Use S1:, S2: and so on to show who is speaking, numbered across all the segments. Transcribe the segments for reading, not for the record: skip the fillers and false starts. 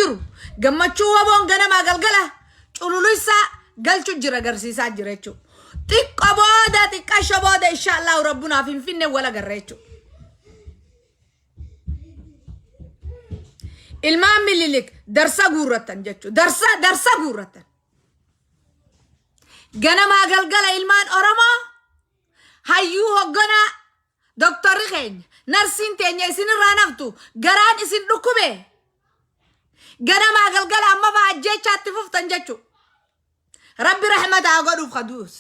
S1: jiru gammachuu waboon ganama galgala cululuisa galchu jira garsiisaa jira jechuudha. Xiqqo booda xiqqasho booda inshallah rabbuna finfinne wala garreechu. Ilmaan mililik darsa guurratan jechuudha. Darsa guurratan. Ganama galgala ilmaan Oromoo hayyuu hoggana doktorri keenya narsiin teenya isinirraa naftu garaan isin dhukkube ganama galgala amma faajjechaatti fuftan jechuudha. Rabbi rahmataa godhuuf kaduus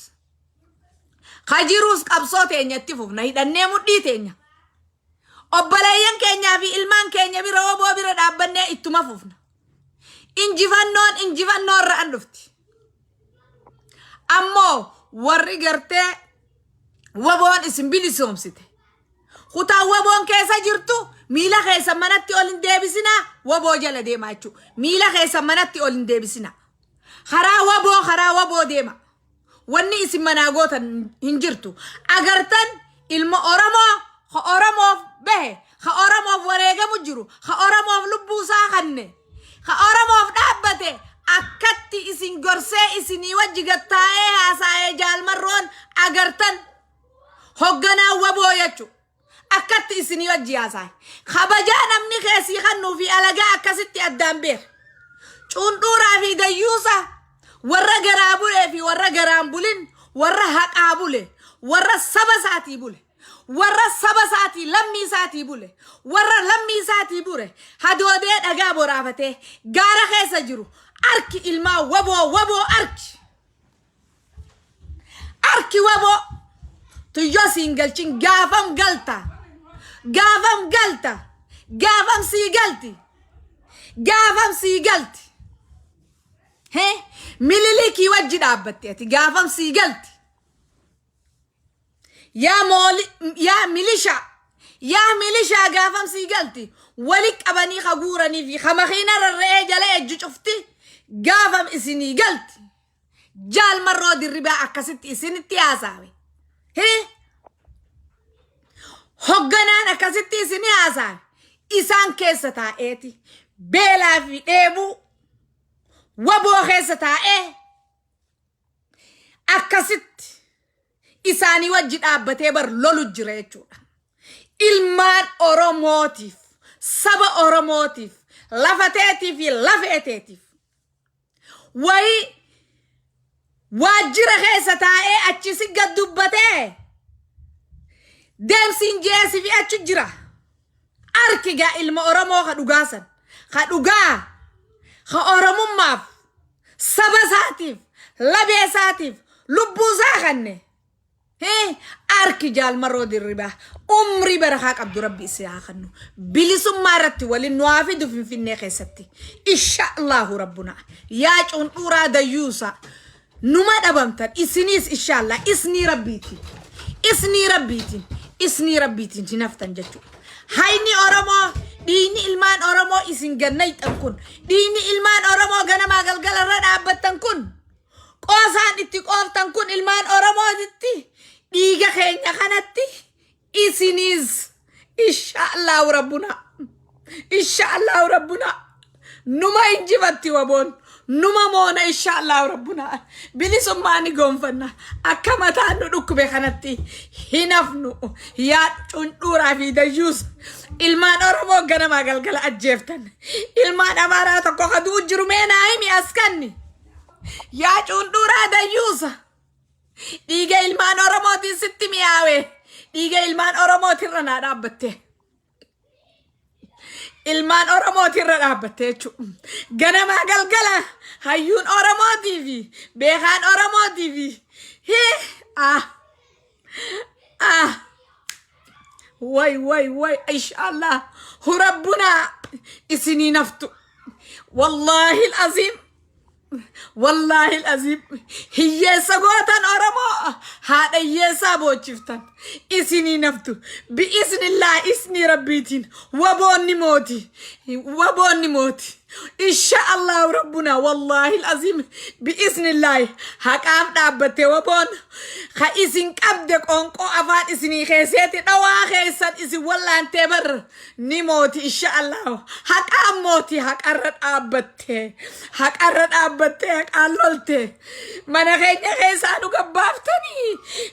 S1: kajiruus qabsoo teenyatti fufna hidhannee mudhii teenya obboleeyyan keenyaa fi ilmaan keenya bira oboo bira dhaabbannee ittuma fufna. Injifannoo irraan dhufti. Ammoo warri gartee waboon isin bilisoomsite kutaa waboon keessa jirtu miila keessa manatti ol hin deebisina waboo jala deemaa jechuudha. Miila keessa manatti ol hin deebisina karaa waboo deema. Wanni isin manaa gootan hin jirtu. Agartan ilma Oromoo ka Oromoof bahe ka Oromoof wareegamu jiru ka Oromoof lubbuusaa kanne ka Oromoof dhaabbate akkatti isin gorsee isinii wajji gattaa'ee haasaa'ee jaalmarroon agartan hogganaa waboo jechuudha. Akkatti isinii wajji haasaa'e kabajaa namni keessii kannuu fi alagaa akkasitti addaan beera. Cunduuraa fi dayyuusa warra garaa bulee fi warra garaan bulin warra haqaa bule warra saba isaatii bule warra saba isaatii lammii isaatii bule warra lammii isaatii bure hadoodee dhagaa boraafatee gaara keessa jiru arki ilmaa waboo arki waboo tuyyoo siin galchin gaafam sii galti mililiki wajji dhaabatte ati gaafam sii galti. Yaa milishaa gaafam sii galti wali qabanii haguuranii fi hamakiina rarra'ee jala ejju cufti gaafam isinii galti. Jaalmarroo dirribaa akkasitti isinitti haasaawe. Hogganaan akkasitti isinii haasaawe isaan keessa taa'eeti beelaa fi dheebuu waboo keessa taa'ee akkasitti isaanii wajji dhaabbatee bar lolu jira jechuudha. Ilmaan Oromootiif saba Oromootiif lafateetiif fi lafeeteetiif wayi waajjira keessa taa'ee achisi gad dubbatee deemsiin jeesi fi achi jira. Arkigaa ilma Oromoo ka dhugaasan ka dhugaa ka Oromummaaf saba isaatiif labee isaatiif lubbuu isaa kanne arki jaalmarroo dirribaa umrii barakaa qabdu rabbi isii haa kennu bilisummaa irratti waliin nu haa fidu finfinnee keessatti inshaallahu rabbuna yaa cunduuraa dayyuusa numa dhabamtan isiniis inshaallah isnii rabbiitiin hinaftan jechuudha. Hayni Oromoo dhiini ilmaan Oromoo isin gannaytan kun dhiini ilmaan Oromoo ganamaa galgala irra dhaabbattan kun qoosaan itti qooftan kun ilmaan Oromootitti dhiiga keenya kanatti isiniis inshaallahu rabbuna numa injifatti waboon numa moona inshaallahu rabbuna bilisummaani gonfanna akka mataan nu dhukkube kanatti hinafnu yaa cunduuraa fi dayyuusa ilmaan Oromoo ganamaa galgala ajjeeftan ilmaan Amaaraa tokko kaduu jiru meenaa himi askanni yaa cunduuraa dayyuusa dhiiga ilmaan Oromootiin sitti mi'aawe dhiiga ilmaan Oromootirra naa dhaabbatte ilmaan Oromootirra dhaabbatte jechuudha. Ganamaa galgala hayyuun Oromootii fi beekaan Oromootii fi way inshaallah rabbuna isinii naftu wallahi العظيم هي سقوطن أرمو هذا يسا بوشفتن إسني نفتو بإذن الله إسني ربيتين وبوني موتي إن شاء الله ربنا والله العظيم بإذن الله هكام دابته وبون خايسين كبدك أنكو أفات إسني خيسيتي دوا خيسات إسي والله انتبر نموتي إن شاء الله هكام موتي هكارت أبته هكارت أبته هكالولته من خيني خيسانو قبافتني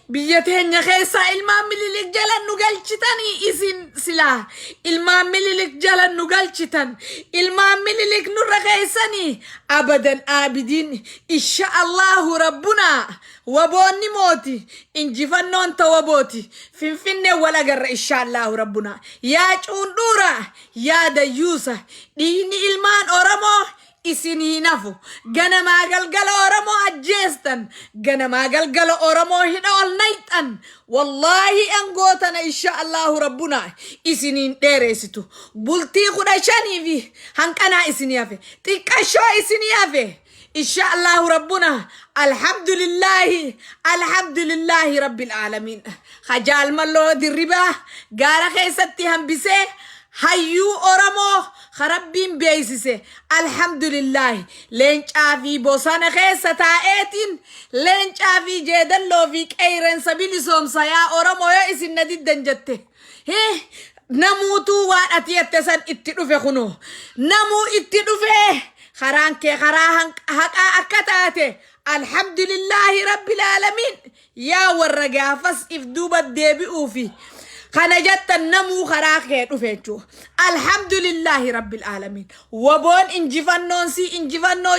S1: بيتهن خيسا المام مليلك جلن نقلشتني إسن سلا المام مليلك جلن نقلشتن المام مليلك نور خيساني أبدا آبدين إن شاء الله ربنا وبوني موتي إن جفنون توابوتي فين ولا قر إن شاء الله ربنا يا جندورة يا ديوسة ديني إلمان أورمو إسيني نفو غنا ما قلقل أورمو أجيستن غنا ما قلقل أورمو هنا النيتن والله أنقوتنا إن شاء الله ربنا إسيني ديريستو بلتي خدشاني في هنكنا إسيني يافي تكشو إسيني يافي إن شاء الله ربنا الحمد لله رب العالمين خجال ملو دي الربا قال خيستي هم بسي هيو أورمو خربين بيسيسي الحمد لله لين شافي بوسان خيسة آيتين لين شافي جيدن لو فيك ايرن سبيل سوم سيا أورمو يا إسن نديد دنجته هي نموتو وان أتيتسان اتدوفي خنو نمو اتدوفي خرانك خراهن حقا أكتاتي الحمد لله رب العالمين يا ورقا فس إفدوب الديبي أوفي خنجت النمو خراخي رفيتشو الحمد لله رب العالمين وبون انجفنون سي انجفنو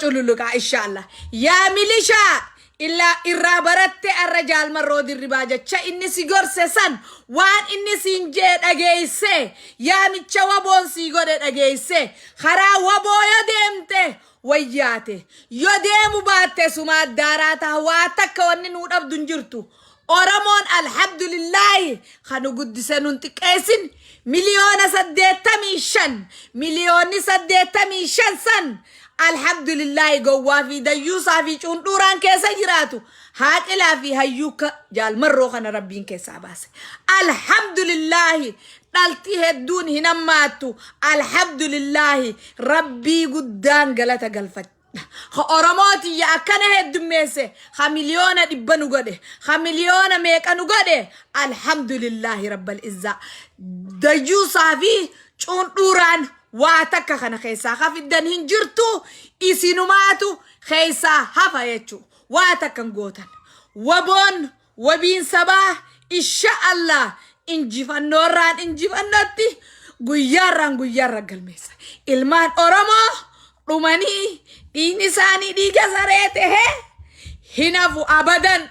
S1: جلولوكا إن شاء الله يا ميليشا إلا إرابرت الرجال مرود الرباجة شا إني سيغور سيسان وان إني سينجيد أجيسي يا ميتشا وبون سيغور أجيسي خرا وبو يديمته وياتي يديمو باتي سما داراتا واتك ونن ودب دنجرتو أورمون الحمد لله خانو قدسانون تكيسين مليون سديتمي شن سن الحمد لله قوا في ديوسا في چندوران كيسا جراتو هاك إلا في هيوك جال مرو خان ربين كيسا باس الحمد لله دالتي هدون هنماتو الحمد لله ربي قدان غلطة غلفت أورموتي يا كنه الدميسة خمليون دبنو قده خمليون ميكانو قده الحمد لله رب العزة ديوسا في چندوران واتك خنا خيسا خفدن هنجرتو إسينوماتو خيسا هفايتشو واتك نقوتن وبون وبين صباح إن شاء الله إنجفن نوران إنجفن نتي قياران قلميسا إلمان أورمو روماني ديني ساني دي كسرته هنافو أبدا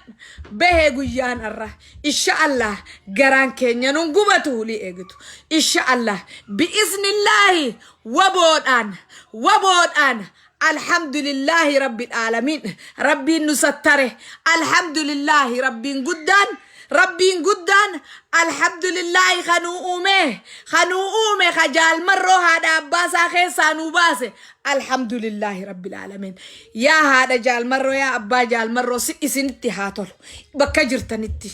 S1: به قيان الرا إن شاء الله قران كينيا ننقبته لي إيقتو إن شاء الله بإذن الله وبود أن الحمد لله رب العالمين ربي نستره الحمد لله ربي قدان الحمد لله خنو أومي خجال مرو هذا باسا خيسانو باسي الحمد لله رب العالمين يا هذا جال مرو يا أبا جال مرو إسنتي هاتولو بكجرتنتي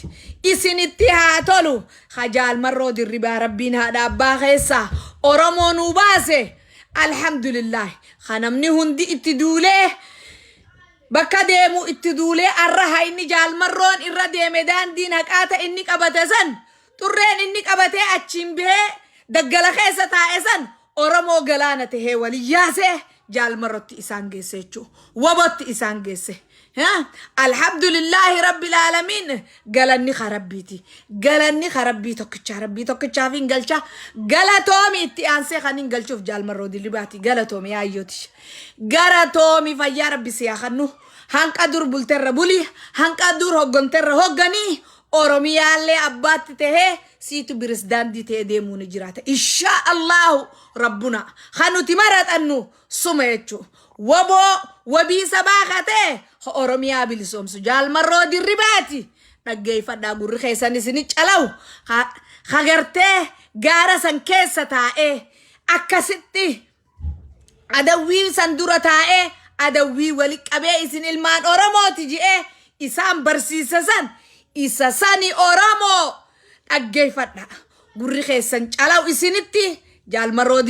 S1: إسنتي هاتولو خجال مرو دي الربا ربين هذا أبا خيسا أورمونو باسي الحمد لله خنمني هندي اتدوليه بكا ديمو اتدولي الرها إني جال مرون إرى ديمدان دين هكاتا إني قبتسن ترين إني قبتي أتشين به دقل خيسة تائسن أورمو غلانة هي ولياسه جال مرات إسان جيسيچو وبط إسان جيسي الحمد لله رب العالمين قالني خربيتي توكچا فين قالچا قالتومي اتيانسي خانين قالچوف جال مرودي لباتي قالتومي يا ايوتش قالتومي فيا ربي سياخنو هانكا دور بولتر بولي هانكا دور هوغنتر هوغني أوروميا اللي أبات تهي سيتو برسدان دي تهدي مونجراتا إن شاء الله ربنا خانو تمارات أنو سميتشو وبي سباخته أوروميا بلسوم سجال مرو دي الرباتي نجي فدا غور خيساني سني چلاو خغرته غارا سنكيسة تاe أكستي أدوي سندورة تاe أدوي ولك أبي إسن المان أوروموتي جي إسان برسيسسان إساساني أورامو أجي فدا غور خيسان چلاو إسنتي jaalmaroo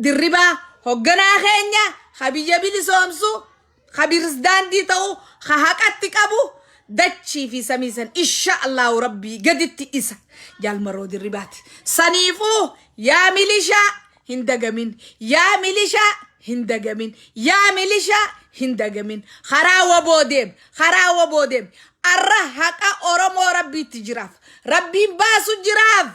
S1: dirribaa hogganaa keenya habiyya bilisoomsu khabirsdaandii ta'u haqatti qabu dachii fi samiisan insha Allahu rabbii gaditti isa jaalmaroo dirribaati saniifuu yaa milishaa hin dagamin yaa milishaa hin dagamin yaa milishaa hin dagamin karaa waboo deem arra haqa oromoo rabbiitti jiraaf rabbiin baasu jiraaf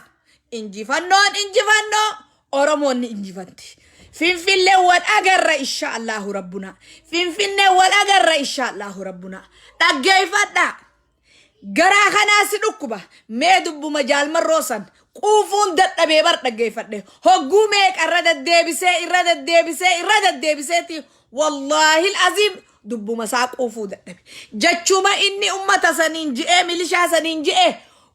S1: injifannoo oromoon ni injifanti finfinnee wal agarra insha Allahu rabbuna finfinnee wal agarra insha Allahu rabbuna dhaggeeffadha garaa kanaa si dhukkuba mee dubbuma jaalmarroo san quufuun dadhabee bar dhaggeeffadhe hogguu meeqa irra deddeebiseeti wallahi alazim dubbuma saa quufuu dadhabe jechuma inni ummata saniin ji'ee milishaa saniin ji'ee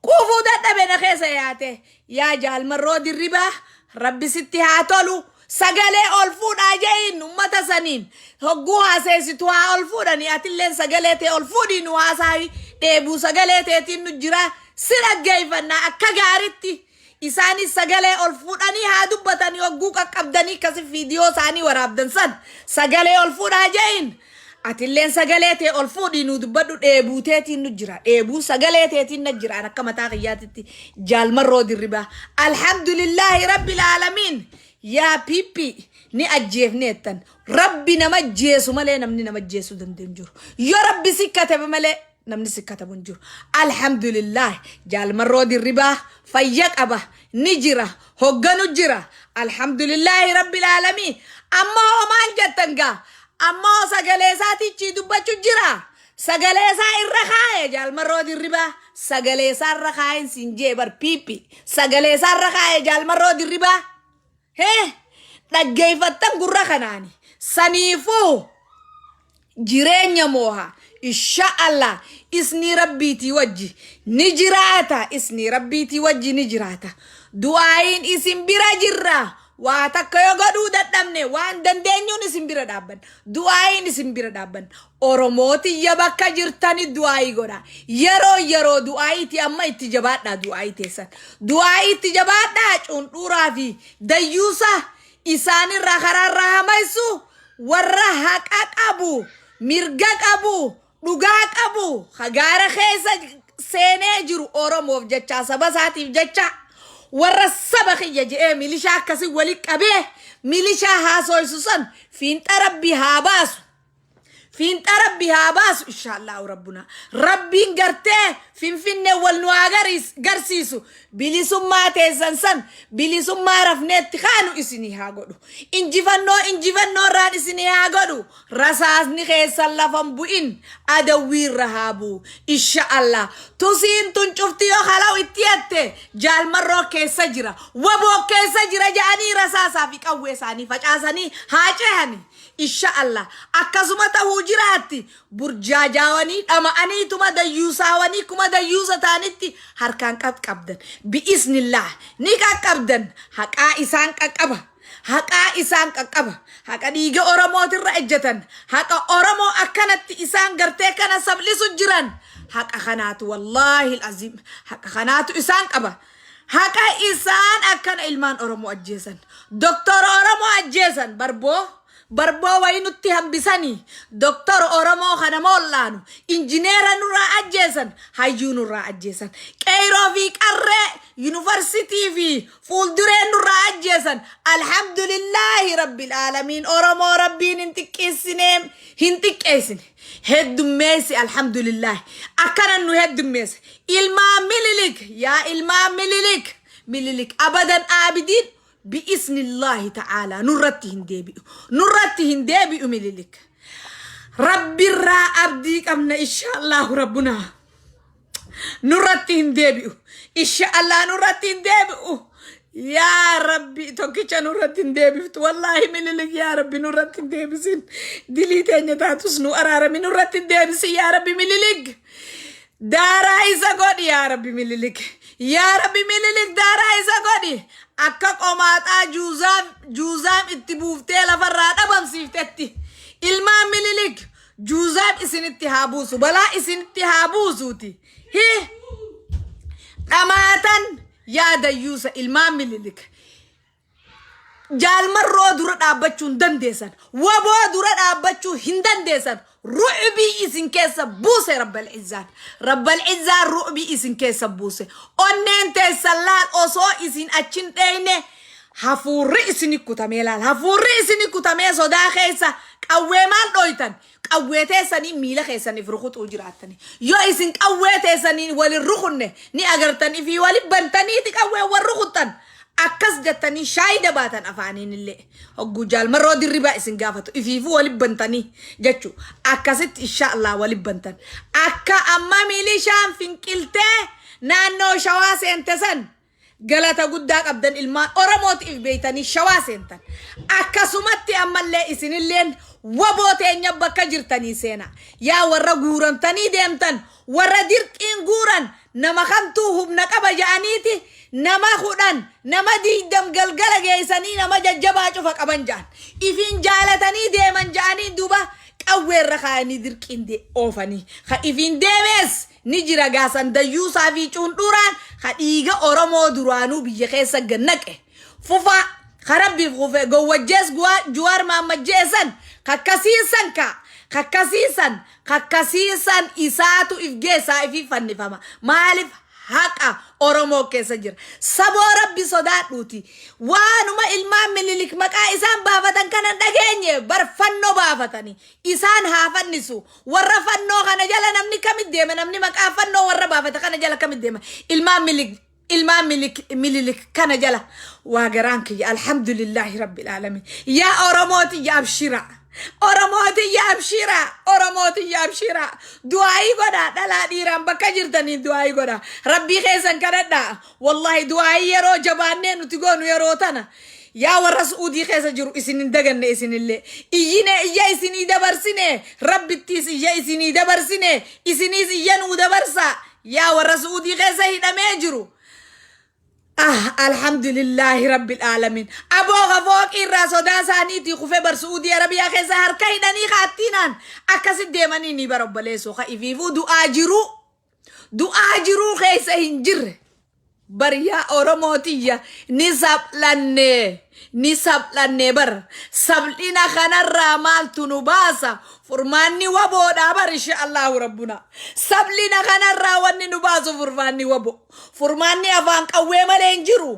S1: quufuu dadhabe na keessa yaate yaa jaalmarroo dirribaa rabbi sitti haa tolu sagalee ol fuudhaa jeeyin ummata saniin hogguu haaseessitu haa ol fuudhani atilleen sagalee tee ol fuudhii nu haasaayi dheebuu sagalee teetiin nu jira si dhaggeeffannaa akka gaaritti isaanis sagalee ol fuudhanii haa dubbatanii hogguu qaqqabdanii kasi viidiyoo isaanii waraabdan san sagalee ol fuudhaa jeeyin atilleen sagalee tee ol fuudhii nu dubbadhu dheebuu teetiin nu jira dheebuu sagalee teetiin na jira akka mataa qiyyaatitti jaalmarroo dirribaa alhamdulillahi rabbil aalamiin yaa piippi ni ajjeefneettan rabbi nama ajjeesu malee namni nama ajjeesu dandeen jiru yoo rabbi si katabe malee namni si katabu hin jiru alhamdulillah jaalmarroo dirribaa fayya qaba ni jira hogganu jira alhamdulillahi rabbil aalamiin ammoo maal jettan gaa ammoo sagalee isaatichi dubbachu jira sagalee isaa irra kaa'e jaalmarroo dirribaa sagalee isaa irra kaa'e sinjee bar piippi sagalee isaa irra kaa'e jaalmarroo dirribaa dhaggeeffattan gurra kanaani saniifuu jireenya mooha insha Allah isni rabbiitii wajji ni jiraata isni rabbiitii wajji ni jiraata du'aayin isin bira jirra waa takka yoo godhuu dadhabne waan dandeenyuun isin bira dhaabban du'aayin isin bira dhaabban oromootiyya bakka jirtani du'aayi godha yeroo du'aayiiti amma itti jabaadhaa du'aayi teessan du'aayi itti jabaadhaa cundhuuraa fi dayyuusa isaanirraa karaarraa hamaysu warra haqa qabu mirga qabu dhugaa qabu hagaara keessa seenee jiru oromoof jecha saba isaatiif jecha warra saba kiyya je'ee milishaa akkasi wali qabee milishaa haasoysu san fiinxa rabbii haa baasu inshallah rabbuna rabbiin gartee finfinnee wal nu agarsiisu bilisummaa teessan san bilisummaa rafneetti kaanu isinii haa godhu injifannoo raan isinii haa godhu rasaasni keessan lafan bu'in adawwiirra haa bu'u inshallah tusiin tun cufti yoo halaw itti yatte jaalmarroo keessa jira waboo keessa jira ja'anii rasaasaa fi qawwee isaanii facaasanii haa ce'ani inshallah akkasuma ta'uu jiraatti burjaajaawanii dhama'anii tuma dayyuusaawanii kuma dayyuusa taanitti harkaan qaqqabdan bi'iznillah ni qaqqabdan haqaa isaan qaqqaba haqa dhiiga oromootirra ejjatan haqa oromoo akkanatti isaan gartee kana sablisu jiran haqa kanaatu wallahi alazim haqa kanaatu isaan qaba haqa isaan akkana ilmaan oromoo ajjeesan doktor oromoo ajjeesan barboo waynutti hambisanii doktor oromoo kana mollaanu injineera nurraa ajjeesan hayyuu nurraa ajjeesan qeyroo fi qarree yuunivarsitii fi fuulduree nurraa ajjeesan alhamdulillahi rabbil aalamiin oromoo rabbiin hin xiqqeessine heddummeessi alhamdulillahi akkanan nu heddummeesse ilmaan mililik abadan aabidiin بإذن الله تعالى نرتي هندبئ مللك ربي الرا أبديك أمنا إن شاء الله ربنا نرتي هندبئ إن شاء الله نرتي هندبئ يا ربي توكيش نرتي هندبئ والله مللك يا ربي نرتي هندبئ سن دليتين يتاتوس نو أرارمي نرتي هندبئ يا ربي مللك دارا إذا قد يا ربي مللك دارا إذا قد akka qomaaxaa juuzaam itti buuftee lafarraa dhabamsiiftetti ilmaan mililik juuzaam isinitti haa buusu balaa isinitti haa buusuuti dhamaatan yaadayyuusa ilmaan mililik jaalmarroo dura dhaabbachuu hin dandeessan waboo dura dhaabbachuu hin dandeessan ru'bii isin keessa buuse rabbal izzaan ru'bii isin keessa buuse onneen teessan laal osoo isin achin dheeyne hafuurri isin kutamee laal hafuurri isin kutamee sodaa keessa qawwee maal dhoytan qawwee teessanii miila keessaniif rukutuu jiraattani yoo isin qawwee teessanii walin rukunne ni agartanii fi walin bantaniiti qawwee wal rukuttan akkas jettanii shaayida baatan afaaniin illee hogguu jaalmarroo dirribaa isin gaafatu ifiifuu walin bantanii jechuu akkasitti inshaallah walin bantan akka amma miilishaan finqiltee naannoo shawaa seente san galata guddaa qabdan ilmaan oromootiif beeytanii shawaa seentan akkasumatti ammallee isinilleen waboo teenya bakka jirtanii seena yaa warra guurantanii deemtan warra dirqiin guuran nama kamtuu hubna qaba ja'aniiti nama kudhan nama 20 galgala geessanii nama jajjabaa cufa qaban ja'an ifiin jaalatanii deeman ja'anii duba qawweerra kaayanii dirqiin oofanii ka ifiin deemees ni jira gaasan dayyuusaa fi cuundhuraan ka dhiiga oromoo duraanuu biyya keessa gannaqe fufa karabbiif kufe gowwajjees juwaar maammajjeessan kakkasiisan isaatu if geessaa ifi fannifama maaliif haqa oromoo keessa jira saboo rabbi sodaadhuuti waanuma ilmaan mililik maqaa isaan baafatan kana dhageenye bar fannoo baafatanii isaan haa fannisu warra fannoo kana jala namni kamit deema namni maqaa fannoo warra baafata kana jala kamit deema ilmaan mililik kana jala waa garaan kiyya alhamdulillahi rabbil alamin yaa oromooti yaa abshira oromooti yaa abshira du'aayi godha dhalaa dhiiraan bakka jirtanii du'aayi godha rabbii keessan kadhadha wallahi du'aayi yeroo jabaannee nuti goonu yeroo tana yaa warra suudii keessa jiru isinin daganne isinillee iyyine iyya isinii dabarsine rabbittiis iyya isinii dabarsine isiniis iyya nuu dabarsa yaa warra suudii keessa hidhamee jiru alhamdulillahi rabbil alamin aboo gafooq irraa sodaa isaaniitii kufe bar suudii arabiyaa keessa harka hidhanii kaattiinaan akkasit deemanii ni barobbaleessu ka ifiifuu du'aa jiruu keessa hin jirre bar yaa oromootiyya ni sablanne bar sablina kanarraa maaltu nu baasa furmaanni waboodha bar inshaallahu rabbuna sablina kanarraa wanni nu baasu furmaanni afaan qawwee malee hin jiru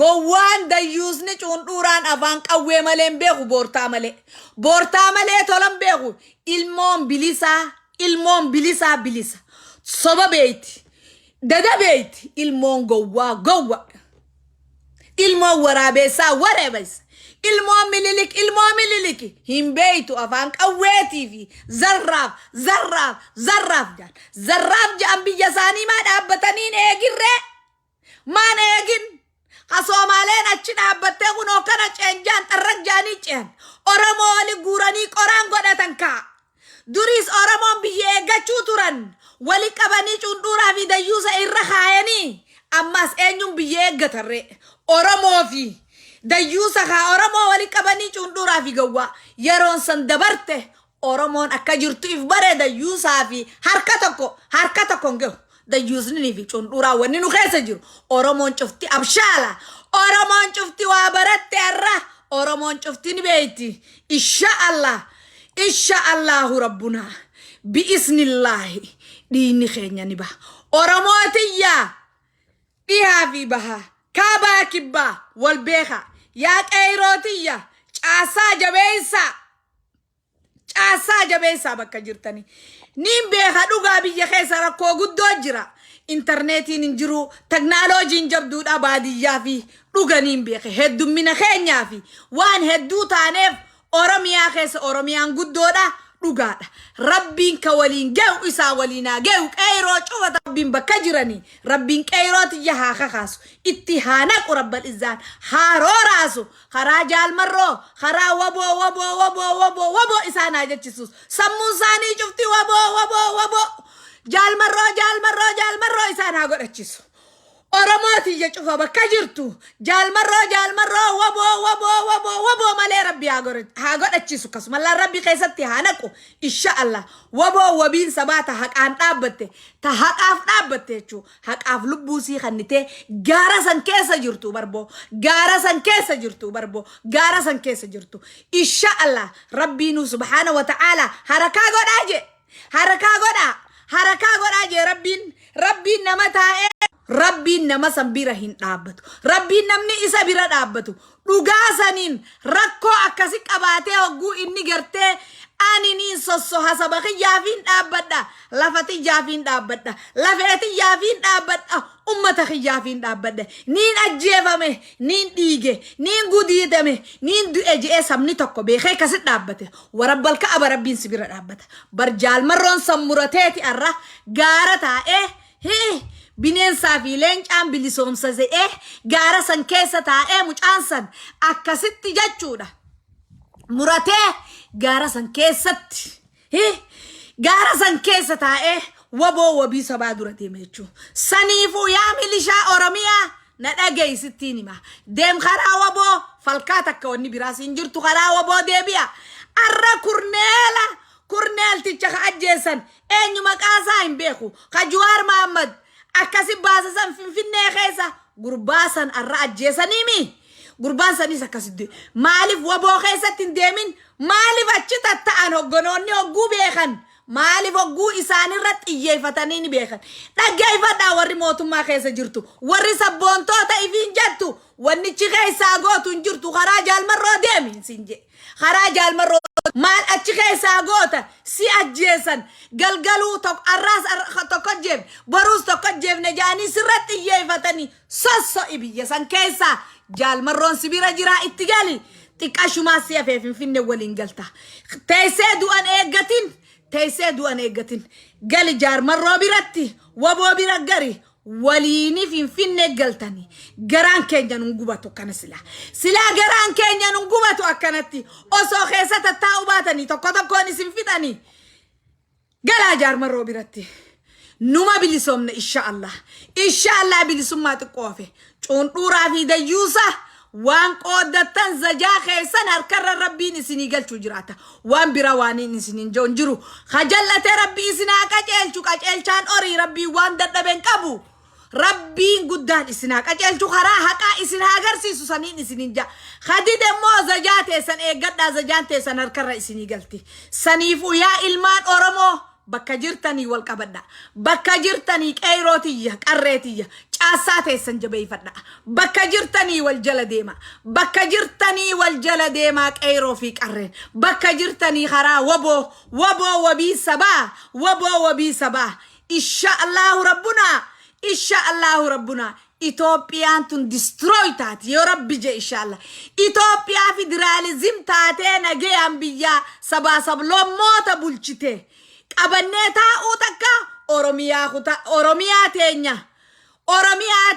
S1: gowwaan dayyuusni cuundhuraan afaan qawwee malee hin beeku boortaa malee tolan beeku ilmoon bilisa soba beeyti dada beeyti ilmoon gowwa ilmoon waraabeessaa wareebes ilmoon mililik hin beeytu afaan qawweetii fi zarraaf jaan biyya isaanii maa dhaabbataniin eegirree maan eegin ka soomaaleen achi dhaabbattee kunoo kana ceenjaan xarrak jaanii cehan oromoo wali guuranii qoraan godhatan kaa duriis oromoon biyya eeggachuu turan wali qabanii cuundhuraa fi dayyuusa irra kaayanii ammas eenyuun biyya eeggatarree oromoo fi dayyuusa kaa oromoo wali qabanii cuundhuraa fi gawwaa yeroon san dabarte oromoon akka jirtu if bare dayyuusaa fi harka tokkon gahu dayyuusnii fi cuundhuraa wanni nu keessa jiru oromoon cufti abshaala oromoon cufti waa baratte arra oromoon cufti ni beeyti inshaallahu rabbuna biisnillahi dhiinni keenya ni baha oromootiyyaa dhihaa fi bahaa kaabaa kibbaa wal beeka yaa qeerootiyya caasaa jabeessaa bakka jirtanii niin beeka dhugaa biyya keessa rakkoo guddoo jira intarneetiin hin jiru teknooloojiin jabduudha baadiyyaa fi dhuga niin beeka heddummina keenyaa fi waan hedduu taaneef oromiyaa keessa oromiyaan guddoodha dhugaadha rabbiin ka waliin ge'u isaa waliinaa ge'u qeyroo cufata rabbiin bakka jiranii rabbiin qeyrootiyya haa kakaasu itti haa naqu rabbal izzaan haa rooraasu karaa jaalmarroo karaa waboo isaan haa jechisuus sammuu isaanii cufti waboo jaalmarroo isaan haa godhachisu Oromooti jechuudha bakka jirtu jaalmarroo waboo malee rabbi haa godhachiisu akkasumallee rabbi keessatti haa naqu insha Allah waboo wabiin sabaata haqaan dhaabbatte ta haqaaf dhaabbatte jechuudha haqaaf lubbuu sii kannitee gaara san keessa jirtu barboo gaara san keessa jirtu barboo gaara san keessa jirtu insha Allah rabbiinu subhaanahu wa ta'ala harakaa godhaa je rabbiin nama taa'ee Rabbiin nama san bira hin dhaabbatu. Rabbiin namni isa bira dhaabbatu. Dhugaa saniin rakkoo akkasi qabaatee hogguu inni gartee ani niin sossoha saba kiyyaafiin dhaabbadha. Lafati iyaafiin dhaabbadha. Lafeeti iyaafiin dhaabbadha. Ummata kiyyaafiin dhaabbadha. Niin ajjeefame, niin dhiige, niin gudiidame, niin du'e je'ee sabni tokko beekee kasit dhaabbate. Warabbal ka'aba rabbiin si bira dhaabbata. Barjaal marroon san murateeti arra gaara taa'ee bineensaa fi leencaan bilisoomsa ze'ee gaara san keessa taa'ee mucaan san akkasitti jechuudha muratee gaara san keessa taa'ee waboo wabii sabaa dura deeme jechuudha saniifuu yaa milishaa Oromiyaa na dhageessittiin hima deem karaa waboo falkaa takka wanni biraas hin jirtu karaa waboo deebi'a arra kurneelticha ka ajjeessan eenyu maqaasaa hin beeku ka Jawaar Mohammad akkasi baasasan finfinnee keessa gurbaasan arra ajjeesaniimi gurbaan sanis akkasitti maaliif waboo keessatti hin deemin maaliif achi tatta'an hoggonoonni hogguu beekan maaliif hogguu isaanirra xiyyeeffatanii ni beekan dhaggeeffadhaa warri mootummaa keessa jirtu warri sabboontoota ifiin jettu wannichi keessaa gootu hin jirtu karaa jaalmarroo deemi siin je karaa jaalmarroo maal achi keessaa goota si ajjeesan galgaluu tokko jeef baruus tokko jeef na jaanii sirratti xiyyeeffatanii sosso ibiyya san keessaa jaalmarroon sibira jiraa itti gali xiqqashumaa si hafee finfinne waliin galta teessee du'an eeggatin gali jaalmarroo biratti waboo bira gari waliini finfinne galtani garaan keenya nun gubatu akkana silaa garaan keenya nun gubatu akkanatti osoo keessa tattaa'u baatanii tokkoon isin fixanii galaa jaalmarroo biratti numa bilisoomne insha Allah bilisummaa xiqqoofe cuundhuuraa fi dayyuusa waan qooddattan zajaa keessan harkarra rabbiin isinii galchuu jiraata waan bira waaniin isiniin jiru khajallate rabbii isinaa qaceelchaan orii rabbii waan dadhaben qabu rabbiin guddaan isinaa qaceelchu karaa haqaa isin agarsiisu saniin isiniin ja khadide immoo zajaa teessan eeggadhaa zajaan teessan harkarra isinii galti saniifuu yaa ilmaan Oromoo bakka jirtanii wal qabadha bakka jirtanii qeerootiyya qarreetiyya caasaa teessan jabeeffadha bakka jirtanii wal jala deema qeeroo fi qarreen bakka jirtanii karaa waboo wabii sabaa insha Allahu rabbuna Itoophiyaan tun destroy taati yoo rabbi je insha Allah Itoophiyaa federalizim taatee nagayaan biyyaa sabaa sablammoota bulchite qabannee taa'uu takka Oromiyaa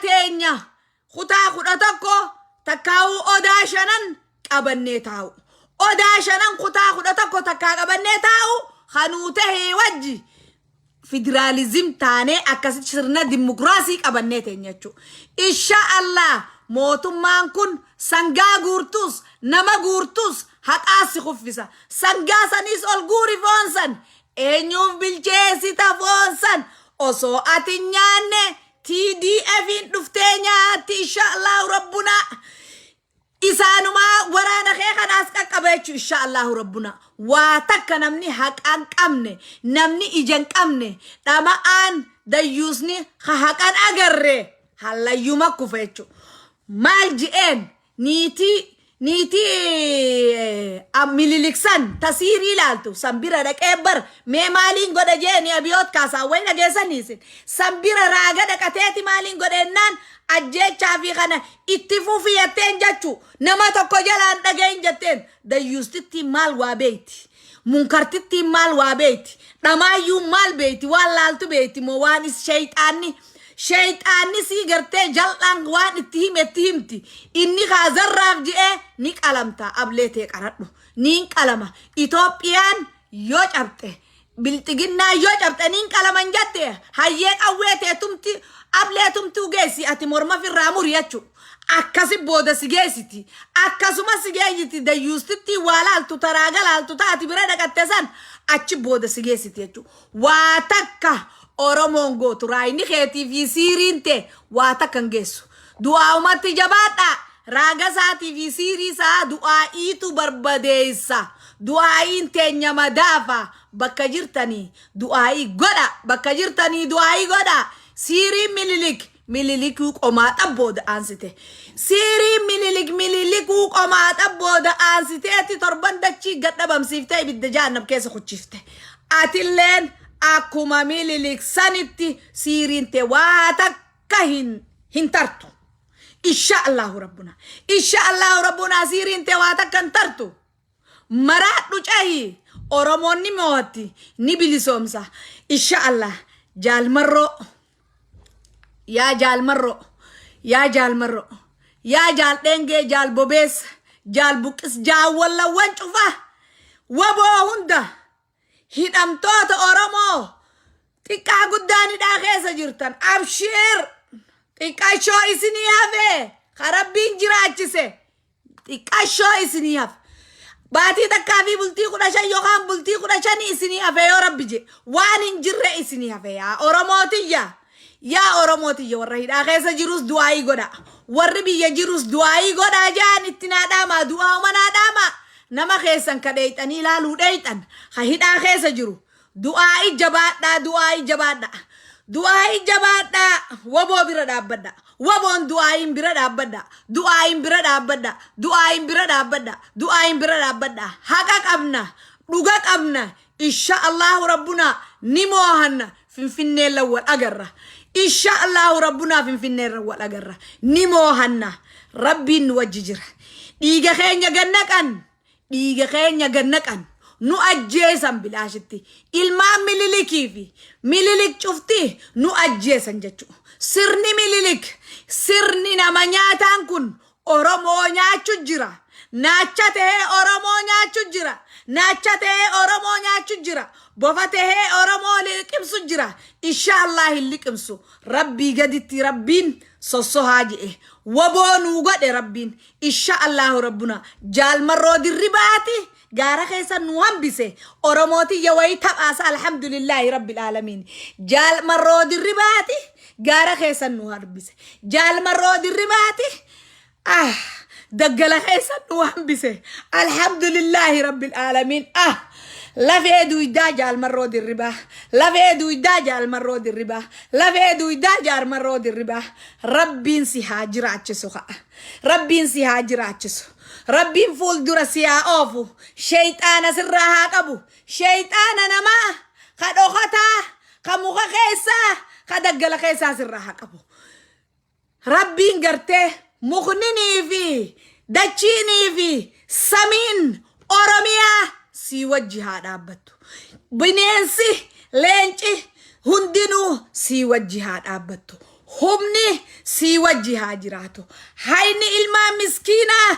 S1: teenya kutaa 11 takkaa'uu odaa 5 qabannee taa'u odaa 5 kutaa 11 takkaa qabannee taa'u kanuute wajji federalizim taane akkasitti sirna dimokiraasii qabannee teenya jechuudha insha Allah mootummaan kun sangaa guurtus nama guurtus haqaasi kuffisa sangaa sanis ol guuri foonsan eenyuuf bilcheessita foonsan osoo ati nyaanne TDFin dhuftee nyaatti insha Allah rabbuna isaanuma waraana kee kanaas qaqqaba jechuudha insha Allah rabbuna waa takka namni haqaan qabne namni ijan qabne dhama'aan dayyuusni haqaan agarre halayyuma kufa jechuudha maal ji'een niitii mililiksan tasiirii ilaaltu sambira dhaqee bar mee maaliin godha jeeni abiyoot kaasaa way dhageessaniisin sambira raaga dhaqateeti maaliin godhennaan ajjechaa fi kana itti fufiyatteen jechu nama tokko jalaan dhageen jetteen dayyuustitti maal waa beeyti munkartitti maal waa beeyti dhamaayyuu maal beeyti waan laaltu beeyti moo waan is shayxaanni sii gartee jal'aan waan itti himti inni kaazarraaf je'ee ni qalamta ableetee qaradhu niin qalama Itoophiyaan yoo cabxe biltiginna yo cabtanin kalaman jatte hayye qawwete tumti ablee tumtu geesi ati morma firraa muriyachu akkasi booda sigeesiti akkasuma sigeeyiti dayuustitti walaaltu taraagalaaltu taati bira dhaqatte san achi booda sigeesiti jechu waa takka oromoon gootu raayini keetii fi siiriinte waa takkan geessu du'aa umatti jabaadha raaga isaatii fi siirii isaa du'aa'iitu barbadeessa du'aa'iin teenya madaafa bakka jirtanii du'aa'ii godha bakka jirtanii du'aa'ii godha siirii mililikuu qomaadha booda aansite siirii mililikuu qomaadha booda aansiteeti torban dachii gadhabamsiiftee ibidda jahannam keessa kuchifte atilleen akkuma mililik sanitti siiriinte waa takka hin tartu Inshallah Rabbuna siiriinte waa takka hin tartu maraadhu cahi oromonni mooti ni bilisoomsa Inshallah jaalmarro yaa jaalmarro yaa jaal dhengee jaal bobees jaal buqis jaal wallawwan cufa waboo hunda hidhamtoota oromoo xiqqaa guddaanidhaa keessa jirtan abshir xiqqashoo isinii hafe karabbiin jiraachise xiqqashoo isinii hafe baatii takkaa fi bultii 15 yookaan bultii 15 isinii hafe yoo rabbi je waan hin jirre isinii hafe yaa oromotiyya warra hidhaa keessa jirus du'aa'ii godha warri biyya jirus du'aa'ii godha jaan itti naadhaama du'aa manaadhaama nama keessan ka dheeyxanii ilaaluu dheeyxan ha hidhaa keessa jiru du'aa'ii jabaadha waboo bira dhaabbadha waboon du'aa'iin bira dhaabbadha haqa qabna dhuga qabna Inshallah Rabbuna ni moohanna finfinnee lawwal agarra Inshallah Rabbuna finfinnee lawwal agarra ni moohanna rabbiin wajji jira dhiiga keenya gannaqan nu ajjeesan bilaashitti ilmaan mililik cufti nu ajjeesan jechu sirni nama nyaataan kun oromoo nyaachu jira naacha ta'ee oromoo nyaachu jira bofa ta'ee oromoo liqimsu jira Inshallah liqimsu rabbii gaditti rabbiin sossohaa je'e waboonuu godhe rabbiin Inshallah Rabbuna jaalmarroo dirribaati gaara keessa nu hambise oromooti yawai taphaasa alhamdulillahi rabbil alamin jaalmarroo dirribaati gaara keessa nu hambise jaalmarroo dirribaati daggala keessa nu hambise alhamdulillahi rabbil alamin lafee duwiddaa jaalmarroo dirribaa rabbiin si haa jiraachisu rabbiin fuuldura si haa oofu shayxaana sirraa haa qabu shayxaana namaa ka dhokataa ka muka keessaa ka daggala keessaa sirraa haa qabu rabbiin gartee mukninii fi dachiinii fi samiin oromiyaa si wajji haa dhaabbattu bineensi leenci hundinuu si wajji haa dhaabbattu humni si wajji haa jiraatu hayni ilmaan miskiinaa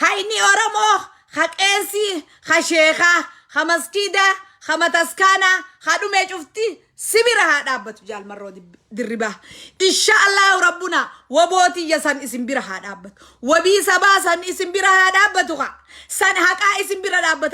S1: hayni oromoo haqeensi hasheekaa hamaskida hamataskaana hadhume cufti sibira haa dhaabbatu jaalmarroo dirribaa Inshallah Rabbuna wabooti yasan isin bira haa dhaabbatu wabii sabaa san isin bira haa dhaabbatu san haqaa isin bira dhaabbatu